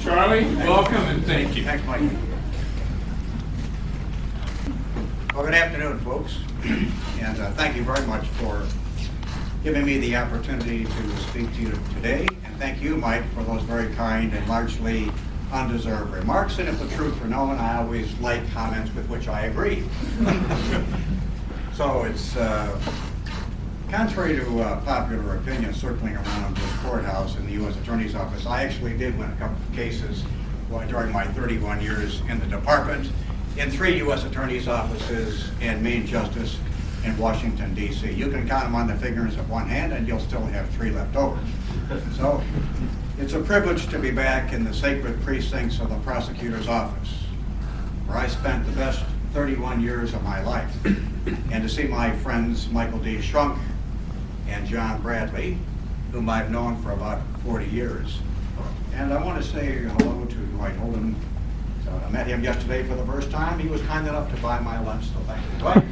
Charlie, welcome and thank you. Thanks, Mike. Well, good afternoon, folks, and thank you very much for giving me the opportunity to speak to you today. And thank you, Mike, for those very kind and largely undeserved remarks. And if the truth were known, I always like comments with which I agree. So it's contrary to popular opinion circling around this courthouse in the U.S. Attorney's Office, I actually did win a couple of cases during my 31 years in the department in 3 U.S. Attorney's offices and Main Justice in Washington, D.C. You can count them on the fingers of one hand and you'll still have 3 left over. So it's a privilege to be back in the sacred precincts of the prosecutor's office, where I spent the best 31 years of my life, and to see my friends Michael D. Shrunk and John Bradley, whom I've known for about 40 years. And I want to say hello to Dwight Holden. I met him yesterday for the first time. He was kind enough to buy my lunch, so thank you, Dwight.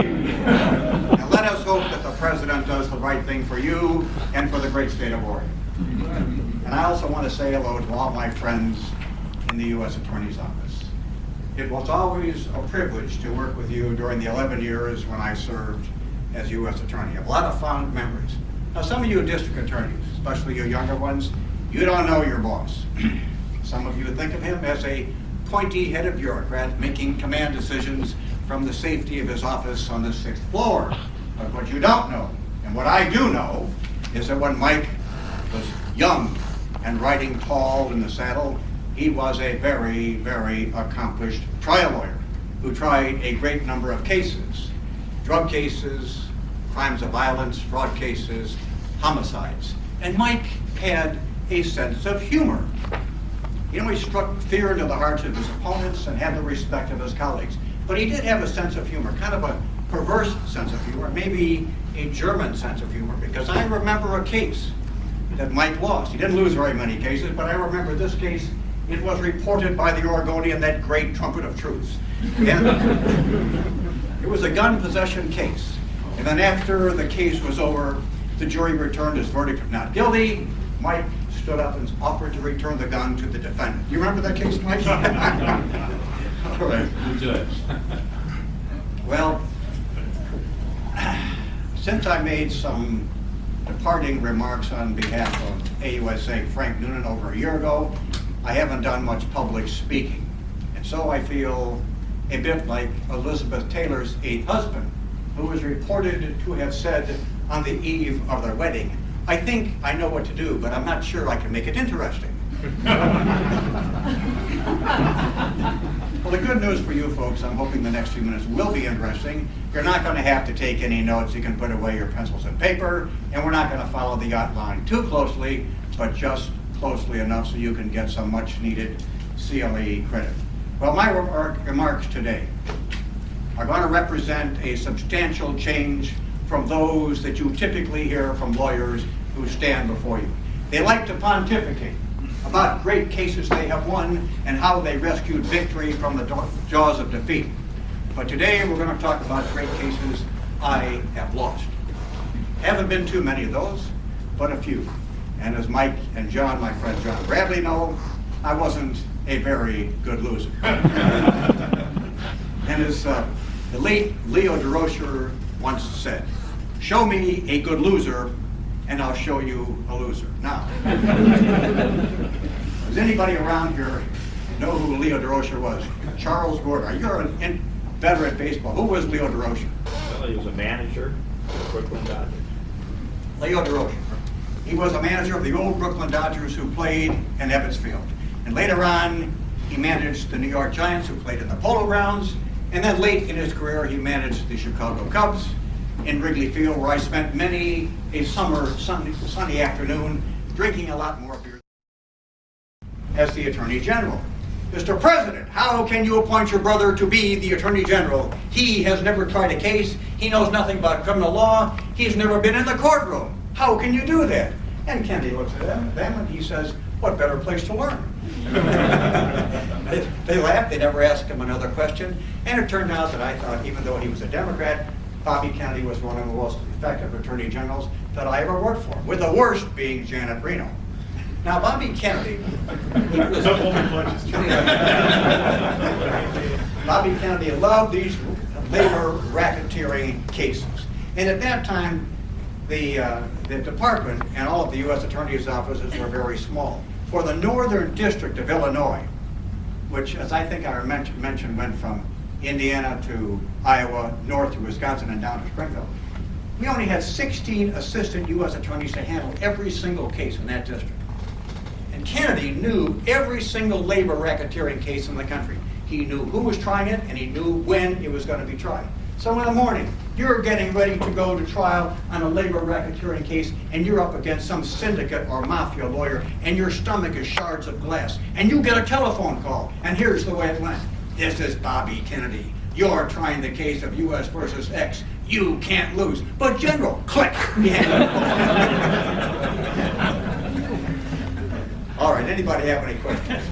And let us hope that the President does the right thing for you and for the great state of Oregon. And I also want to say hello to all my friends in the U.S. Attorney's Office. It was always a privilege to work with you during the 11 years when I served as U.S. Attorney. I have a lot of fond memories. Now, some of you district attorneys, especially you younger ones, you don't know your boss. Some of you think of him as a pointy-headed bureaucrat making command decisions from the safety of his office on the 6th floor. But what you don't know, and what I do know, is that when Mike was young and riding tall in the saddle, he was a very, very accomplished trial lawyer who tried a great number of cases: drug cases, crimes of violence, fraud cases, homicides. And Mike had a sense of humor. You know, he struck fear into the hearts of his opponents and had the respect of his colleagues. But he did have a sense of humor, kind of a perverse sense of humor, maybe a German sense of humor, because I remember a case that Mike lost. He didn't lose very many cases, but I remember this case. It was reported by the Oregonian, that great trumpet of truth. And it was a gun possession case. And then after the case was over, the jury returned his verdict of not guilty. Mike stood up and offered to return the gun to the defendant. You remember that case, Mike? All right. Judge. Well, since I made some departing remarks on behalf of AUSA Frank Noonan over a year ago, I haven't done much public speaking. And so I feel a bit like Elizabeth Taylor's 8th husband, who was reported to have said on the eve of their wedding, "I think I know what to do, but I'm not sure I can make it interesting." Well, the good news for you folks, I'm hoping the next few minutes will be interesting. You're not going to have to take any notes. You can put away your pencils and paper, and we're not going to follow the outline too closely, but just closely enough so you can get some much needed CLE credit. Well, my remarks today are going to represent a substantial change from those that you typically hear from lawyers who stand before you. They like to pontificate about great cases they have won and how they rescued victory from the jaws of defeat. But today we're going to talk about great cases I have lost. Haven't been too many of those, but a few. And as Mike and John, my friend John Bradley, know, I wasn't a very good loser. And as the late Leo DeRocher once said, "Show me a good loser, and I'll show you a loser." Now, does anybody around here know who Leo DeRocher was? Charles Gordon. You're an inveterate baseball. Who was Leo DeRocher? Well, he was a manager of the Brooklyn Dodgers. Leo DeRocher. He was a manager of the old Brooklyn Dodgers who played in Ebbetsfield. And later on, he managed the New York Giants, who played in the Polo Grounds. And then late in his career, he managed the Chicago Cubs in Wrigley Field, where I spent many a summer sunny afternoon drinking a lot more beer as the Attorney General. "Mr. President, how can you appoint your brother to be the Attorney General? He has never tried a case. He knows nothing about criminal law. He's never been in the courtroom. How can you do that?" And Kennedy looks at them and he says, "What better place to learn?" They laughed. They never asked him another question. And it turned out that I thought, even though he was a Democrat, Bobby Kennedy was one of the most effective attorney generals that I ever worked for, with the worst being Janet Reno. Now, Bobby Kennedy, Bobby Kennedy loved these labor racketeering cases. And at that time, the department and all of the U.S. Attorney's offices were very small. For the Northern District of Illinois, which, as I think I mentioned, went from Indiana to Iowa, north to Wisconsin, and down to Springfield, we only had 16 assistant U.S. attorneys to handle every single case in that district. And Kennedy knew every single labor racketeering case in the country. He knew who was trying it, and he knew when it was going to be tried. So in the morning, you're getting ready to go to trial on a labor racketeering case, and you're up against some syndicate or mafia lawyer, and your stomach is shards of glass, and you get a telephone call, and here's the way it went. This is Bobby Kennedy. You're trying the case of U.S. versus X. You can't lose. But General, click. All right, anybody have any questions?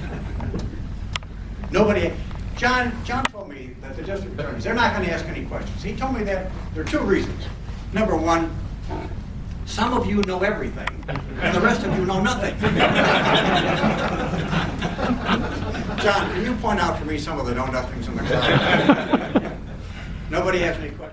Nobody? John told me that the district attorneys, they're not going to ask any questions. He told me that there are two reasons. Number one, some of you know everything, and the rest of you know nothing. John, can you point out for me some of the know-nothings in the crowd? Nobody has any questions?